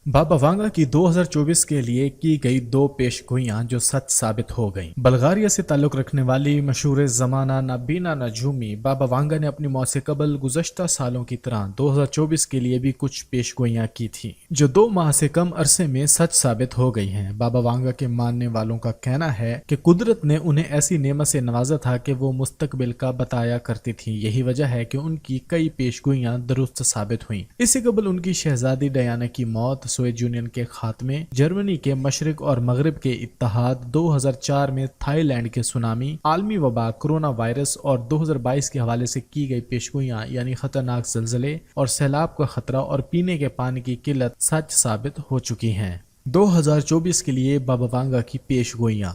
बाबा वांगा की 2024 के लिए की गई दो पेशगोइयां जो सच साबित हो गईं। बल्गारिया से ताल्लुक रखने वाली मशहूर जमाना नबीना नजूमी बाबा वांगा ने अपनी मौत से कबल गुज़श्ता सालों की तरह 2024 के लिए भी कुछ पेशगोइयां की थी जो 2 माह से कम अरसे में सच साबित हो गई हैं। बाबा वांगा के मानने वालों का कहना है कि कुदरत ने उन्हें ऐसी नेमत से नवाजा था कि वो मुस्तकबिल का बताया करती थी। यही वजह है कि उनकी कई पेशगोइयां दुरुस्त साबित हुई। इससे कबल उनकी शहजादी डयाना की मौत, सोवियत यूनियन के खात्मे, जर्मनी के मशरिक और मगरिब के इत्तेहाद, 2004 में थाईलैंड के सुनामी, आलमी वबा, कोरोना वायरस और 2022 के हवाले से की गई पेशगोइयां यानी खतरनाक ज़लज़ले और सैलाब का खतरा और पीने के पानी की किल्लत सच साबित हो चुकी हैं। 2024 के लिए बाबा वांगा की पेशगोइयां।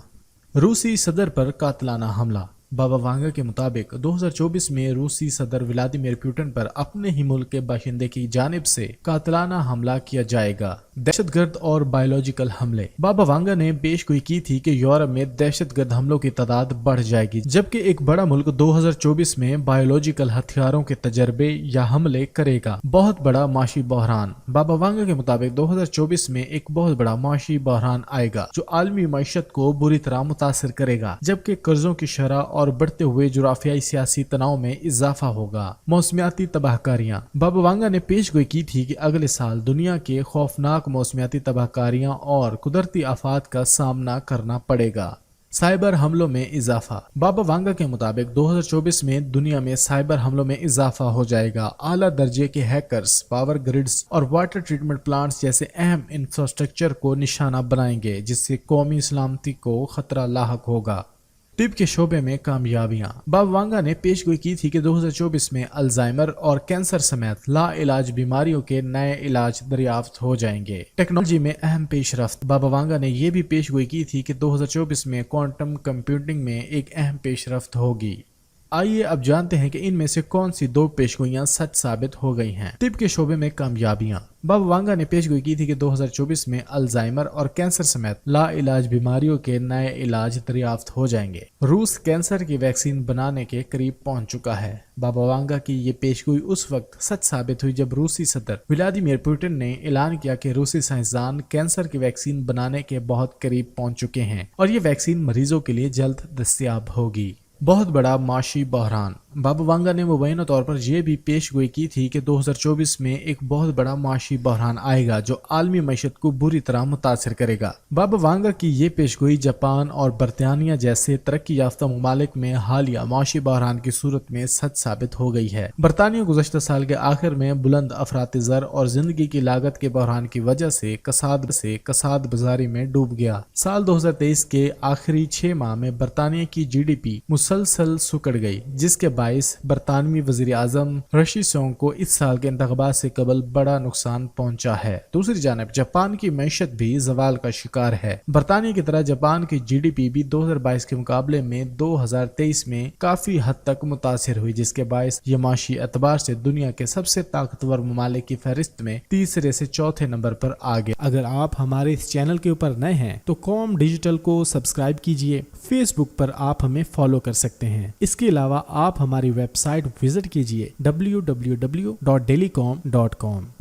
रूसी सदर पर कातलाना हमला। बाबा वांगा के मुताबिक 2024 में रूसी सदर व्लादिमीर पुतिन पर अपने ही मुल्क के बाशिंदे की जानिब से कातलाना हमला किया जाएगा। दहशतगर्द और बायोलॉजिकल हमले। बाबा वांगा ने पेशगोई की थी कि यूरोप में दहशतगर्द हमलों की तादाद बढ़ जाएगी, जबकि एक बड़ा मुल्क 2024 में बायोलॉजिकल हथियारों के तजर्बे या हमले करेगा। बहुत बड़ा माशी बहरान। बाबा वांगा के मुताबिक 2024 में एक बहुत बड़ा माशी बहरान आएगा जो आलमी मईशत को बुरी तरह मुतासर करेगा, जबकि कर्जों की शरह और बढ़ते हुए जुराफियाई सियासी तनाव में इजाफा होगा। मौसमियाती तबाहकारियां। बाबा वांगा ने पेशगोई की थी कि अगले साल दुनिया के खौफनाक मौसमियाती तबाहकारियां और कुदरती आफात का सामना करना पड़ेगा। साइबर हमलों में इजाफा। बाबा वांगा के मुताबिक 2024 में दुनिया में साइबर हमलों में इजाफा हो जाएगा। आला दर्जे के हैकर्स पावर ग्रिड्स और वाटर ट्रीटमेंट प्लांट्स जैसे अहम इंफ्रास्ट्रक्चर को निशाना बनाएंगे, जिससे कौमी सलामती को खतरा लाहक होगा। टिब के शोबे में कामयाबियां। बाबा वांगा ने पेशगोई की थी कि 2024 में अल्जाइमर और कैंसर समेत लाइलाज बीमारियों के नए इलाज दरियाफ्त हो जाएंगे। टेक्नोलॉजी में अहम पेशरफ्त। बाबा वांगा ने यह भी पेशगोई की थी कि 2024 में क्वांटम कंप्यूटिंग में एक अहम पेशरफ्त होगी। आइए अब जानते हैं कि इनमें से कौन सी दो पेशगोइयां सच साबित हो गई हैं। टिब के शोबे में कामयाबियां। बाबा वांगा ने पेशगोई की थी कि 2024 में अल्जाइमर और कैंसर समेत लाइलाज बीमारियों के नए इलाज दरियाफ्त हो जाएंगे। रूस कैंसर की वैक्सीन बनाने के करीब पहुंच चुका है। बाबा वांगा की ये पेशगोई उस वक्त सच साबित हुई जब रूसी सदर व्लादिमीर पुतिन ने ऐलान किया कि रूसी साइंसदान कैंसर की वैक्सीन बनाने के बहुत करीब पहुंच चुके हैं और ये वैक्सीन मरीजों के लिए जल्द दस्तयाब होगी। बहुत बड़ा माशी बहरान। बाबा वांगा ने मुबैना तौर पर यह भी पेशगोई की थी कि 2024 में एक बहुत बड़ा माशी बहरान आएगा जो आलमी मईशत को बुरी तरह मुतासर करेगा। बाबा वांगा की ये पेशगोई जापान और बरतानिया जैसे तरक्की याफ्ता ममालिक में हालिया माशी बहरान की सूरत में सच साबित हो गई है। बरतानिया गुज़श्ता साल के आखिर में बुलंद अफरात ज़र और जिंदगी की लागत के बहरान की वजह से कसाद बाजारी में डूब गया। साल 2023 के आखिरी 6 माह में बरतानिया की GDP मुसलसल सुकड़ गई, जिसके बाइस बरतानवी वजीर आजम ऋषि सुनक को इस साल के इंतखाबात से कबल बड़ा नुकसान पहुंचा है। दूसरी जानब जापान की मैशत भी जवाल का शिकार है। बरतानिया की तरह जापान की GDP भी 2022 के मुकाबले में 2023 में काफी हद तक मुतासिर हुई, जिसके बाइस ये माशी एतबार से दुनिया के सबसे ताकतवर ममालिक की फहरिस्त में तीसरे से चौथे नंबर पर आ गया। अगर आप हमारे इस चैनल के ऊपर नए हैं तो कॉम डिजिटल को सब्सक्राइब कीजिए। फेसबुक पर आप हमें फॉलो कर सकते हैं। इसके अलावा आप हमारी वेबसाइट विजिट कीजिए www.dailycom.com।